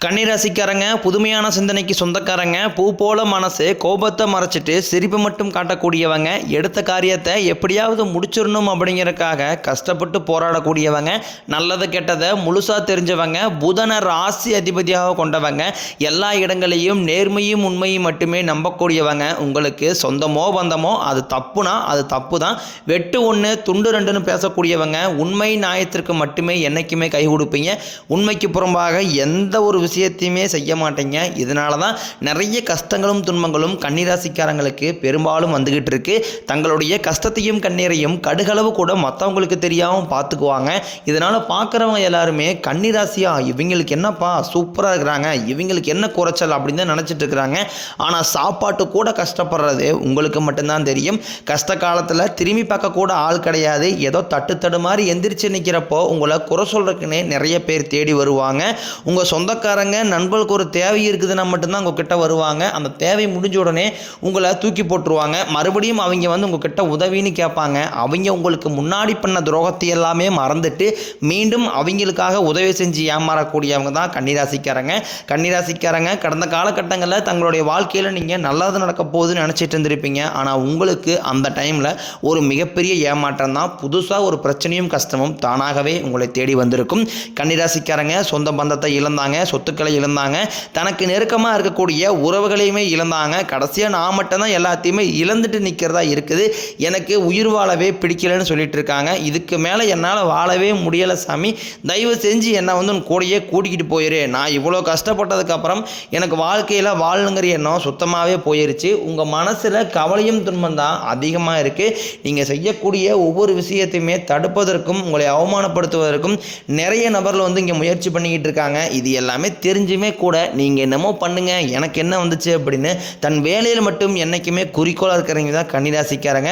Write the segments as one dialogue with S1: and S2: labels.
S1: கன்னிராசிக்காரங்க புதுமையான சிந்தனைக்கு சொந்தக்காரங்க, பூ போல மனசு, கோபத்தை மறைச்சிட்டு சிரிப்பு மட்டும் காட்டக்கூடியவங்க, எடுத்த காரியத்தை எப்படியாவது முடிச்சிடணும் அப்படிங்கிறதுக்காக கஷ்டப்பட்டு போராடக்கூடியவங்க, நல்லது கெட்டதை முழுசாக தெரிஞ்சவங்க, புதன ராசி அதிபதியாக கொண்டவங்க, எல்லா இடங்களையும் நேர்மையும் உண்மையும் மட்டுமே நம்பக்கூடியவங்க. உங்களுக்கு சொந்தமோ பந்தமோ அது தப்புனா அது தப்பு தான், வெட்டு ஒன்று துண்டு ரெண்டுன்னு பேசக்கூடியவங்க, உண்மை நியாயத்திற்கு மட்டுமே என்றைக்குமே கை கொடுப்பீங்க, உண்மைக்கு புறம்பாக எந்த ஒரு விஷயத்தையுமே செய்ய மாட்டீங்க. இதனால தான் நிறைய கஷ்டங்களும் துன்பங்களும் கன்னிராசிக்காரங்களுக்கு பெரும்பாலும் வந்துகிட்டு இருக்கு. தங்களுடைய கஷ்டத்தையும் கண்ணீரையும் கடுகளவு கூட மற்றவங்களுக்கு தெரியாமல் பார்த்துக்குவாங்க. இதனால் பார்க்குறவங்க எல்லாருமே கன்னிராசியா இவங்களுக்கு என்னப்பா சூப்பராக இருக்கிறாங்க, இவங்களுக்கு என்ன குறைச்சல் அப்படின்னு தான் நினச்சிட்டு இருக்கிறாங்க. ஆனால் சாப்பாட்டு கூட கஷ்டப்படுறது உங்களுக்கு மட்டும்தான் தெரியும். கஷ்ட காலத்தில் திரும்பி பார்க்க கூட ஆள் கிடையாது. ஏதோ தட்டு மாதிரி எந்திரிச்சு நிற்கிறப்போ உங்களை குறை சொல்றதுக்குன்னே நிறைய பேர் தேடி வருவாங்க. உங்கள் சொந்தக்காரங்க நண்பர்களுக்கு ஒரு தேவை இருக்குதுன்னா மட்டும்தான் உங்ககிட்ட வருவாங்க. அந்த தேவை முடிஞ்ச உடனே உங்களை தூக்கி போட்டுருவாங்க. மறுபடியும் அவங்க வந்து உங்ககிட்ட உதவின்னு கேட்பாங்க. அவங்க உங்களுக்கு முன்னாடி பண்ண துரோகத்தை எல்லாமே மறந்துட்டு மீண்டும் அவங்களுக்காக உதவி செஞ்சு ஏமாறக்கூடியவங்க தான் கன்னிராசிக்காரங்க. கன்னிராசிக்காரங்க கடந்த காலகட்டங்களில் தங்களுடைய வாழ்க்கையில் நீங்கள் நல்லது நடக்க போகுதுன்னு நினச்சிட்டு இருந்திருப்பீங்க. ஆனால் உங்களுக்கு அந்த டைமில் ஒரு மிகப்பெரிய ஏமாற்றம் தான். புதுசாக ஒரு பிரச்சனையும் கஷ்டமும் தானாகவே உங்களை தேடி வந்திருக்கும். கன்னிராசிக்காரங்க சொந்த பந்தத்தை இழந்தாங்க, சொத்துக்களை இழந்தாங்க, தனக்கு நெருக்கமாக இருக்கக்கூடிய உறவுகளையுமே இழந்தாங்க. கடைசியாக நான் மட்டும்தான் எல்லாத்தையுமே இழந்துட்டு நிற்கிறதா இருக்குது, எனக்கு உயிர் வாழவே பிடிக்கலன்னு சொல்லிட்டு இருக்காங்க. இதுக்கு மேலே என்னால் வாழவே முடியலை சாமி, தயவு செஞ்சு என்னை வந்து கூடையே கூட்டிக்கிட்டு போயிரு, நான் இவ்வளோ கஷ்டப்பட்டதுக்கப்புறம் எனக்கு வாழ்க்கையில் வாழணுங்கிற எண்ணம் சுத்தமாகவே போயிருச்சு. உங்கள் மனசில் கவலையும் துன்பம் தான் அதிகமாக இருக்குது. நீங்கள் செய்யக்கூடிய ஒவ்வொரு விஷயத்தையுமே தடுப்பதற்கும் உங்களை அவமானப்படுத்துவதற்கும் நிறைய நபர்கள் வந்து இங்கே முயற்சி பண்ணிக்கிட்டு இருக்காங்க. இது எல்லாமே தெரிஞ்சுமே கூட நீங்கள் என்னமோ பண்ணுங்க எனக்கு என்ன வந்துச்சு அப்படின்னு தன் வேலையில் மட்டும் என்றைக்குமே குறிக்கோளாக இருக்கிறவங்க தான் கன்னிராசிக்காரங்க.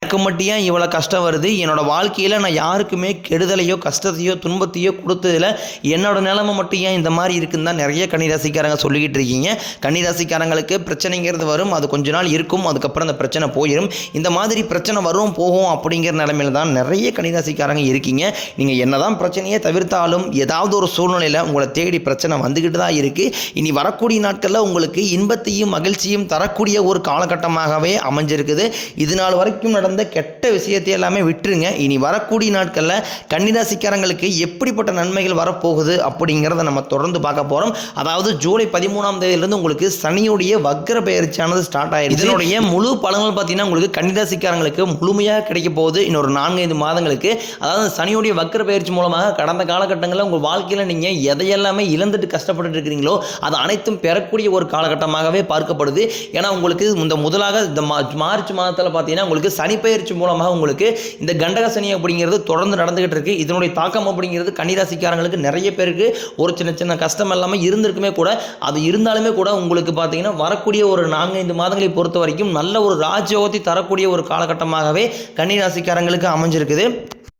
S1: எனக்கு மட்டும் ஏன் இவ்வளோ கஷ்டம் வருது, என்னோட வாழ்க்கையில் நான் யாருக்குமே கெடுதலையோ கஷ்டத்தையோ துன்பத்தையோ கொடுத்ததில் என்னோட நிலைமை மட்டும் ஏன் இந்த மாதிரி இருக்குன்னு தான் நிறைய கன்னிராசிக்காரங்க சொல்லிக்கிட்டு இருக்கீங்க. கன்னிராசிக்காரங்களுக்கு பிரச்சனைங்கிறது வரும், அது கொஞ்ச நாள் இருக்கும், அதுக்கப்புறம் அந்த பிரச்சனை போயிடும். இந்த மாதிரி பிரச்சனை வரும் போகும் அப்படிங்கிற நிலைமையில தான் நிறைய கன்னிராசிக்காரங்க இருக்கீங்க. நீங்கள் என்ன தான் பிரச்சனையே தவிர்த்தாலும் ஏதாவது ஒரு சூழ்நிலையில் உங்களை தேடி பிரச்சனை வந்துக்கிட்டு தான் இருக்குது. இனி வரக்கூடிய நாட்களில் உங்களுக்கு இன்பத்தையும் மகிழ்ச்சியும் தரக்கூடிய ஒரு காலகட்டமாகவே அமைஞ்சிருக்குது. இது நாள் வரைக்கும் நடந்த கெட்ட விஷயத்தை எல்லாமே விட்டுருங்க. இனி வரக்கூடிய நாட்களில் கன்னிராசிக்காரங்களுக்கு எப்படிப்பட்ட நன்மைகள் வரப்போகுது அப்படிங்கிறத நம்ம தொடர்ந்து பார்க்க போகிறோம். அதாவது ஜூலை 13ஆம் தேதியிலிருந்து உங்களுக்கு சனியுடைய வக்ர பெயர்ச்சியானது ஸ்டார்ட் ஆயிடுச்சு. இதனுடைய முழு பலன்கள் பார்த்தீங்கன்னா உங்களுக்கு கன்னிராசிக்காரங்களுக்கு முழுமையாக கிடைக்க போகுது இன்னொரு 4-5 மாதங்களுக்கு. அதாவது சனியுடைய வக்ர பெயர்ச்சி மூலமாக கடந்த காலகட்டங்களில் உங்கள் வாழ்க்கையில் நீங்கள் எதையெல்லாமே இழந்துட்டு கஷ்டப்பட்டு இருக்கிறீங்களோ அது அனைத்தும் பெறக்கூடிய ஒரு காலகட்டமாகவே பார்க்கப்படுது. ஏன்னா உங்களுக்கு இந்த முதலாக இந்த மார்ச் மாதத்தில் பார்த்தீங்கன்னா உங்களுக்கு சனி பயிற்சி மூலமாக உங்களுக்கு இந்த கண்டக சனி அப்படிங்கிறது தொடர்ந்து நடந்துகிட்டு இருக்கு. இதனுடைய தாக்கம் அப்படிங்கிறது கன்னிராசிக்காரங்களுக்கு நிறைய பேருக்கு ஒரு சின்ன சின்ன கஷ்டம் எல்லாமே இருந்திருக்குமே கூட, அது இருந்தாலுமே கூட உங்களுக்கு பார்த்தீங்கன்னா வரக்கூடிய ஒரு 4-5 மாதங்களை பொறுத்த வரைக்கும் நல்ல ஒரு ராஜயோகத்தை தரக்கூடிய ஒரு காலகட்டமாகவே கன்னிராசிக்காரங்களுக்கு அமைஞ்சிருக்குது.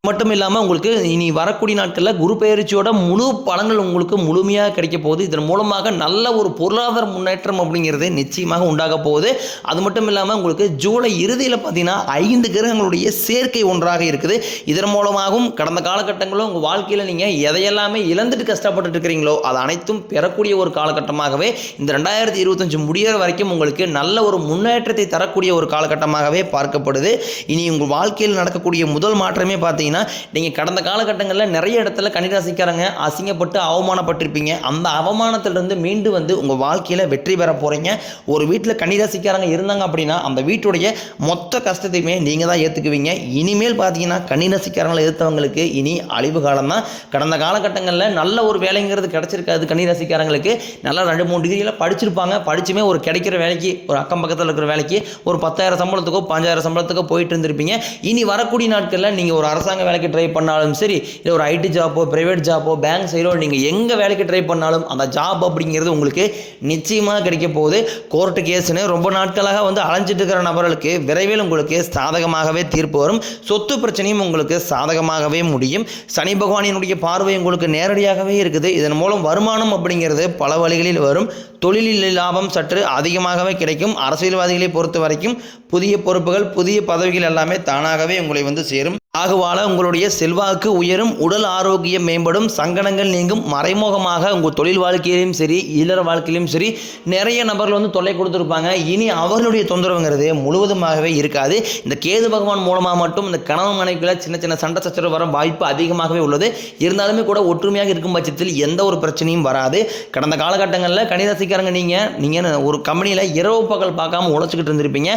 S1: மட்டும் இல்லாமல் உங்களுக்கு இனி வரக்கூடிய நாட்களில் குரு பெயர்ச்சியோட முழு பலன்கள் உங்களுக்கு முழுமையாக கிடைக்க போகுது. இதன் மூலமாக நல்ல ஒரு பொருளாதார முன்னேற்றம் அப்படிங்கிறது நிச்சயமாக உண்டாக போகுது. அது மட்டும் இல்லாமல் உங்களுக்கு ஜூலை இறுதியில் பார்த்தீங்கன்னா 5 கிரகங்களுடைய சேர்க்கை ஒன்றாக இருக்குது. இதன் மூலமாகவும் கடந்த காலகட்டங்களில் உங்கள் வாழ்க்கையில் நீங்கள் எதையெல்லாமே இழந்துட்டு கஷ்டப்பட்டு இருக்கிறீங்களோ அது அனைத்தும் பெறக்கூடிய ஒரு காலகட்டமாகவே இந்த 2025 முடிகிற வரைக்கும் உங்களுக்கு நல்ல ஒரு முன்னேற்றத்தை தரக்கூடிய ஒரு காலகட்டமாகவே பார்க்கப்படுது. இனி உங்கள் வாழ்க்கையில் நடக்கக்கூடிய முதல் மாற்றமே பார்த்தீங்கன்னா நீங்கள் கடந்த காலகட்டங்களில் நிறைய இடத்துல கன்னிராசிக்காரங்க அசிங்கப்பட்டு அவமானப்பட்டிருப்பீங்க. அந்த அவமானத்திலிருந்து மீண்டு வந்து உங்கள் வாழ்க்கையில் வெற்றி பெற போகிறீங்க. ஒரு வீட்டில் கன்னிராசிக்காரங்க இருந்தாங்க அப்படின்னா அந்த வீட்டுடைய மொத்த கஷ்டத்தையுமே நீங்கள் தான் ஏற்றுக்குவீங்க. இனிமேல் பார்த்தீங்கன்னா கன்னிராசிக்காரங்களை எதிர்த்தவங்களுக்கு இனி அழிவு காலம் தான். கடந்த காலகட்டங்களில் நல்ல ஒரு வேலைங்கிறது கிடச்சிருக்காது. கன்னிராசிக்காரங்களுக்கு நல்லா 2-3 டிகிரியில் படிச்சிருப்பாங்க, படிச்சுமே ஒரு கிடைக்கிற வேலைக்கு ஒரு அக்கம் பக்கத்தில் இருக்கிற வேலைக்கு ஒரு 10,000 சம்பளத்துக்கோ 5,000 சம்பளத்துக்கோ போயிட்டு இருந்திருப்பீங்க. இனி வரக்கூடிய நாட்களில் நீங்கள் ஒரு அரசாங்க வேலைக்கு ட்ரை பண்ணாலும் சரி, இல்லை ஒரு ஐடி ஜாப்போ பிரைவேட் ஜாப்போ பேங்க் சைடோ நீங்கள் எங்கே வேலைக்கு ட்ரை பண்ணாலும் அந்த ஜாப் அப்படிங்கிறது உங்களுக்கு நிச்சயமாக கிடைக்க போகுது. கோர்ட்டு கேஸ்னு ரொம்ப நாட்களாக வந்து அலைஞ்சிட்டு இருக்கிற நபர்களுக்கு விரைவில் உங்களுக்கு சாதகமாகவே தீர்ப்பு வரும். சொத்து பிரச்சனையும் உங்களுக்கு சாதகமாகவே முடியும். சனி பகவானினுடைய பார்வை உங்களுக்கு நேரடியாகவே இருக்குது. இதன் மூலம் வருமானம் அப்படிங்கிறது பல வழிகளில் வரும். தொழிலில் லாபம் சற்று அதிகமாகவே கிடைக்கும். அரசியல்வாதிகளை பொறுத்த வரைக்கும் புதிய பொறுப்புகள், புதிய பதவிகள் எல்லாமே தானாகவே உங்களை வந்து சேரும். ஆகுவால உங்களுடைய செல்வாக்கு உயரும், உடல் ஆரோக்கியம் மேம்படும், சங்கடங்கள் நீங்கும். மறைமுகமாக உங்கள் தொழில் வாழ்க்கையிலும் சரி, இல்லற வாழ்க்கையிலும் சரி, நிறைய நபர்கள் வந்து தொல்லை கொடுத்துருப்பாங்க. இனி அவர்களுடைய தொந்தரவுங்கிறது முழுவதுமாகவே இருக்காது. இந்த கேது பகவான் மூலமாக மட்டும் இந்த கணவன் மனைவிக்குள்ள சின்ன சின்ன சண்டை சச்சரவு வர வாய்ப்பு அதிகமாகவே உள்ளது. இருந்தாலுமே கூட ஒற்றுமையாக இருக்கும் பட்சத்தில் எந்த ஒரு பிரச்சனையும் வராது. கடந்த காலகட்டங்களில் கன்னிராசிக்காரங்க நீங்கள் ஒரு கம்பெனியில் இரவு பகல் பார்க்காம உழைச்சிக்கிட்டு இருந்திருப்பீங்க.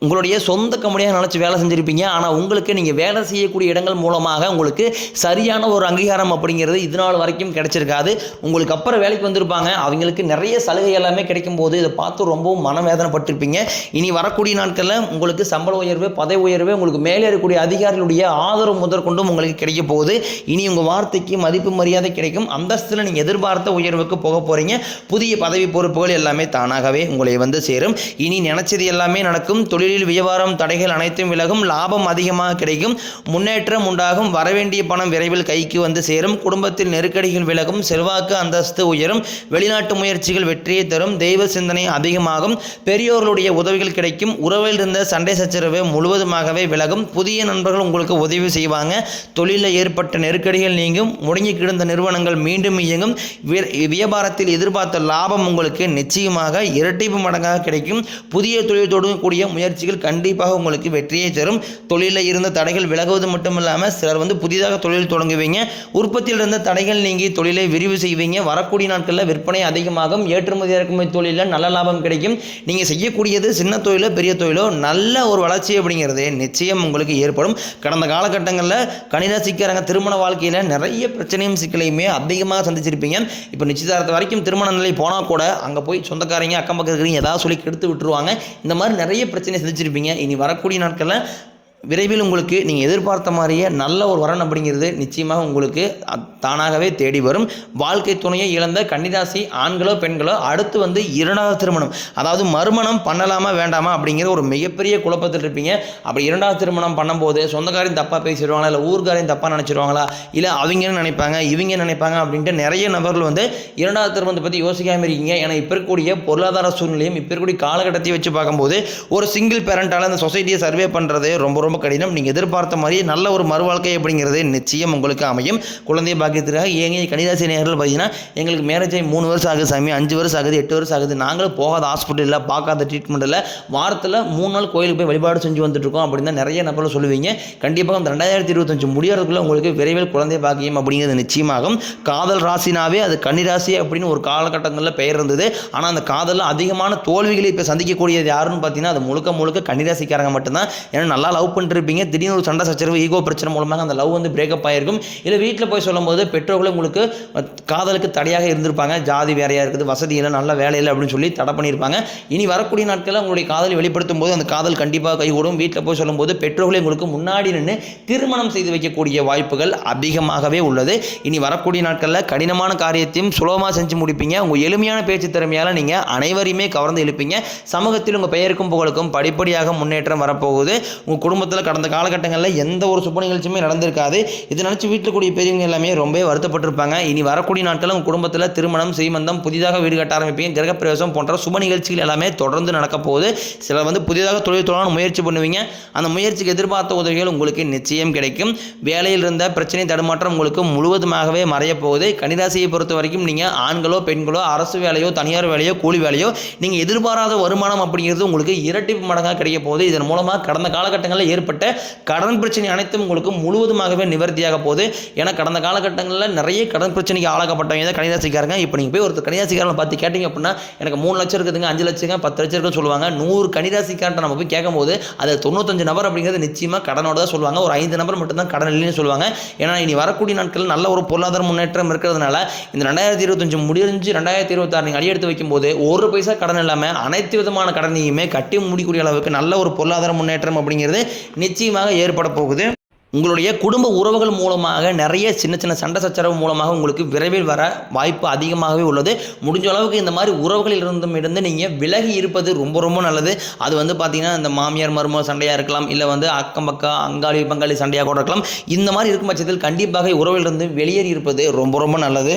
S1: உங்களுடைய சொந்த கம்பெனியாக நினச்சி வேலை செஞ்சுருப்பீங்க. ஆனால் உங்களுக்கு நீங்கள் வேலை செய்யக்கூடிய இடங்கள் மூலமாக உங்களுக்கு சரியான ஒரு அங்கீகாரம் அப்படிங்கிறது இது நாள் வரைக்கும் கிடைச்சிருக்காது. உங்களுக்கு அப்புறம் வேலைக்கு வந்திருப்பாங்க, அவங்களுக்கு நிறைய சலுகை எல்லாமே கிடைக்கும் போது இதை பார்த்து ரொம்பவும் மனவேதனைப்பட்டிருப்பீங்க. இனி வரக்கூடிய நாட்களில் உங்களுக்கு சம்பள உயர்வு, பதவி உயர்வு, உங்களுக்கு மேலே இருக்கக்கூடிய அதிகாரிகளுடைய ஆதரவு முதற்கொண்டும் உங்களுக்கு கிடைக்க போகுது. இனி உங்கள் வார்த்தைக்கு மதிப்பு மரியாதை கிடைக்கும். அந்தஸ்தில் நீங்கள் எதிர்பார்த்த உயர்வுக்கு போக போகிறீங்க. புதிய பதவி பொறுப்புகள் எல்லாமே தானாகவே உங்களை வந்து சேரும். இனி நினைச்சது எல்லாமே நடக்கும். தொழிலில் வியாபாரம் தடைகள் அனைத்தும் விலகும். லாபம் அதிகமாக கிடைக்கும். முன்னேற்றம் உண்டாகும். வரவேண்டிய பணம் விரைவில் கைக்கு வந்து சேரும். குடும்பத்தில் நெருக்கடிகள் விலகும். செல்வாக்கு அந்தஸ்து உயரும். வெளிநாட்டு முயற்சிகள் வெற்றியை தரும். தெய்வ சிந்தனை அதிகமாகும். பெரியோர்களுடைய உதவிகள் கிடைக்கும். உறவில் இருந்த சண்டை சச்சரவு முழுவதுமாகவே விலகும். புதிய நண்பர்கள் உங்களுக்கு உதவி செய்வாங்க. தொழிலில் ஏற்பட்ட நெருக்கடிகள் நீங்கும். முடங்கி கிடந்த நிறுவனங்கள் மீண்டும் இயங்கும். வியாபாரத்தில் எதிர்பார்த்த லாபம் உங்களுக்கு நிச்சயமாக இரட்டிப்பு மடங்காக கிடைக்கும். புதிய தொழில் தொடங்கக்கூடிய முயற்சிகள் கண்டிப்பாக உங்களுக்கு வெற்றியை தரும். தொழிலில் இருந்த தடைகள் விலகுவது மட்டும் இல்லாமல் சிலர் வந்து புதிதாக தொழில் தொடங்குவீங்க. உற்பத்தியில் இருந்த தடைகள் நீங்கி தொழிலை விரிவு செய்வீங்க. வரக்கூடிய நாட்களில் விற்பனை அதிகமாகும். ஏற்றுமதி இறக்குமதி தொழிலில் நல்ல லாபம் கிடைக்கும். நீங்கள் செய்யக்கூடியது சின்ன தொழிலோ பெரிய தொழிலோ நல்ல ஒரு வளர்ச்சி அப்படிங்கிறது நிச்சயம் உங்களுக்கு ஏற்படும். கடந்த காலகட்டங்களில் கன்னிராசிக்காரங்க திருமண வாழ்க்கையில் நிறைய பிரச்சனையும் சிக்கலையுமே அதிகமாக சந்திச்சிருப்பீங்க. இப்போ நிச்சயதார்த்த வரைக்கும் திருமண நிலை போனால் கூட அங்கே போய் சொந்தக்காரங்க அக்கம் பக்கம் இருக்கிறீங்க ஏதாவது சொல்லி கெடுத்து விட்டுருவாங்க. இந்த மாதிரி நிறைய பிரச்சனை சந்திச்சிருப்பீங்க. இனி வரக்கூடிய நாட்களில் விரைவில் உங்களுக்கு நீங்கள் எதிர்பார்த்த மாதிரியே நல்ல ஒரு வரன் அப்படிங்கிறது நிச்சயமாக உங்களுக்கு தானாகவே தேடி வரும். வாழ்க்கை துணையை இழந்த கன்னிராசி ஆண்களோ பெண்களோ அடுத்து வந்து இரண்டாவது திருமணம், அதாவது மறுமணம் பண்ணலாமா வேண்டாமா அப்படிங்கிற ஒரு மிகப்பெரிய குழப்பத்தில் இருப்பீங்க. அப்படி இரண்டாவது திருமணம் பண்ணும்போது சொந்தக்காரையும் தப்பாக பேசிடுவாங்களா, இல்லை ஊர்காரையும் தப்பாக நினச்சிடுவாங்களா, இல்லை அவங்கன்னு நினைப்பாங்க இவங்க நினைப்பாங்க அப்படின்ட்டு நிறைய நபர்கள் வந்து இரண்டாவது திருமணத்தை பற்றி யோசிக்காமல் இருக்கீங்க. ஏன்னா இப்போ இருக்கக்கூடிய பொருளாதார சூழ்நிலையும் இப்போ இருக்கக்கூடிய காலகட்டத்தையும் வச்சு பார்க்கும்போது ஒரு சிங்கிள் பேரண்டால் அந்த சொசைட்டியை சர்வே பண்ணுறது ரொம்ப ரொம்ப கடினம். நீங்கள் எதிர்பார்த்த மாதிரி நல்ல ஒரு மறுவாழ்க்கை அப்படிங்கிறது நிச்சயம் உங்களுக்கு அமையும். குழந்தை பாக்கியத்திற்காக ஏங்க கன்னிராசி நேயர்கள் பார்த்தீங்கன்னா எங்களுக்கு மேரேஜ் ஆகி 3 வருஷம் ஆகுது சாமி, 5 வருஷம் ஆகுது, 8 வருஷம் ஆகுது, நாங்களும் போகாத ஹாஸ்பிட்டல் இல்லை, பார்க்காத ட்ரீட்மெண்ட் இல்லை, வாரத்தில் 3 நாள் கோயிலுக்கு போய் வழிபாடு செஞ்சு வந்துட்டுருக்கோம் அப்படின்னு தான் நிறைய நபர்கள் சொல்லுவீங்க. கண்டிப்பாக அந்த 2025 முடியறதுக்குள்ள உங்களுக்கு விரைவில் குழந்தை பாக்கியம் அப்படிங்கிறது நிச்சயமாகும். காதல் ராசினாவே அது கன்னிராசி அப்படின்னு ஒரு காலகட்டங்களில் பெயர் இருந்தது. ஆனால் அந்த காதலில் அதிகமான தோல்விகளை இப்போ சந்திக்கக்கூடியது யாருன்னு பார்த்தீங்கன்னா அது முழுக்க முழுக்க கன்னிராசிக்காரங்க மட்டும்தான். ஏன்னா நல்லா லவ் பண்ணிருப்பீங்க, திடீர்னு ஒரு சண்டை சச்சரவு ஈகோ பிரச்சனை மூலமாக அந்த லவ் வந்து பிரேக்கப் ஆகிருக்கும். இல்லை வீட்டில் போய் சொல்லும்போது பெற்றோர்களும் உங்களுக்கு காதலுக்கு தடையாக இருந்திருப்பாங்க. ஜாதி வேறையாக இருக்குது, வசதி இல்லை, நல்ல வேலை இல்லை அப்படின்னு சொல்லி தடை பண்ணியிருப்பாங்க. இனி வரக்கூடிய நாட்களில் உங்களுடைய காதலை வெளிப்படுத்தும் போது அந்த காதல் கண்டிப்பாக கைகூடும். வீட்டில் போய் சொல்லும்போது பெற்றோர்களை உங்களுக்கு முன்னாடி நின்று திருமணம் செய்து வைக்கக்கூடிய வாய்ப்புகள் அதிகமாகவே உள்ளது. இனி வரக்கூடிய நாட்களில் கடினமான காரியத்தையும் சுலபமாக செஞ்சு முடிப்பீங்க. உங்கள் எளிமையான பேச்சு திறமையால் நீங்கள் அனைவரையுமே கவர்ந்து எழுப்பீங்க. சமூகத்தில் உங்கள் பெயருக்கும் புகழுக்கும் படிப்படியாக முன்னேற்றம் வரப்போகுது. உங்கள் குடும்பத்தில் கடந்த காலகட்டங்களில் எந்த ஒரு சுப நிகழ்ச்சியுமே நடந்திருக்காது. இதை நினச்சி வீட்டில் கூடிய பெரியவங்க எல்லாமே ரொம்ப வருத்தப்பட்டிருப்பாங்க. இனி வரக்கூடிய நாட்களில் உங்கள் குடும்பத்தில் திருமணம், சீமந்தம், புதிதாக வீடு கட்ட ஆரம்பிப்பீங்க. கிரகப்பிரவேசம் போன்ற சுப நிகழ்ச்சிகள் எல்லாமே தொடர்ந்து நடக்க போகுது. சிலர் வந்து புதிதாக தொழில் தொடங்க முயற்சி பண்ணுவீங்க. அந்த முயற்சிக்கு எதிர்பார்த்த உதவிகள் உங்களுக்கு நிச்சயம் கிடைக்கும். வேலையில் இருந்த பிரச்சனை தடுமாற்றம் உங்களுக்கு முழுவதுமாகவே மறைய போகுது. கன்னிராசியை பொறுத்த வரைக்கும் நீங்கள் ஆண்களோ பெண்களோ அரசு வேலையோ தனியார் வேலையோ கூலி வேலையோ நீங்கள் எதிர்பாராத வருமானம் அப்படிங்கிறது உங்களுக்கு இரட்டிப்பு மடங்காக கிடைக்க போகுது. இதன் மூலமாக கடந்த காலகட்டங்களில் ஏற்பட்ட கடன் பிரச்சனை அனைத்தும் உங்களுக்கு முழுவதுமாகவே நிவர்த்தியாக போகுது. ஏன்னா கடந்த காலகட்டங்களில் நிறைய கடன் பிரச்சனைக்கு ஆளாக்கப்பட்டவங்க தான் கன்னிராசிக்காரங்க. இப்போ நீங்கள் போய் ஒரு கன்னிராசிக்காரனை பார்த்து கேட்டிங்க அப்படின்னா எனக்கு 3 லட்சம் இருக்குதுங்க, 5 லட்சம், 10 லட்சம் இருக்குன்னு சொல்லுவாங்க. 100 கன்னிராசிக்காரன் நம்ம போய் கேட்கும்போது அது 95 நபர் அப்படிங்கிறது நிச்சயமாக கடனோட தான் சொல்லுவாங்க. ஒரு 5 நபர் மட்டும்தான் கடன் இல்லைன்னு சொல்லுவாங்க. ஏன்னா இனி வரக்கூடிய நாட்களில் நல்ல ஒரு பொருளாதார முன்னேற்றம் இருக்கிறதுனால இந்த 2025 முடிஞ்சு 2026 நீங்கள் அடியெடுத்து வைக்கும்போது 1 பைசா கடன் இல்லாமல் அனைத்து விதமான கடனையுமே கட்டி முடிக்கூடிய அளவுக்கு நல்ல ஒரு பொருளாதார முன்னேற்றம் அப்படிங்கிறது நிச்சயமாக ஏற்பட போகுது. உங்களுடைய குடும்ப உறவுகள் மூலமாக நிறைய சின்ன சின்ன சண்டை சச்சரவு மூலமாக உங்களுக்கு விரைவில் வர வாய்ப்பு அதிகமாகவே உள்ளது. முடிஞ்ச அளவுக்கு இந்த மாதிரி உறவுகளில் இருந்து நீங்கள் விலகி இருப்பது ரொம்ப ரொம்ப நல்லது. அது வந்து பார்த்தீங்கன்னா இந்த மாமியார் மருமக சண்டையாக இருக்கலாம், இல்லை வந்து அக்கம் பக்கம் அங்காளி பங்காளி சண்டையாக கூட இருக்கலாம். இந்த மாதிரி இருக்கும் பட்சத்தில் கண்டிப்பாக உறவிலிருந்து வெளியேறி இருப்பது ரொம்ப ரொம்ப நல்லது.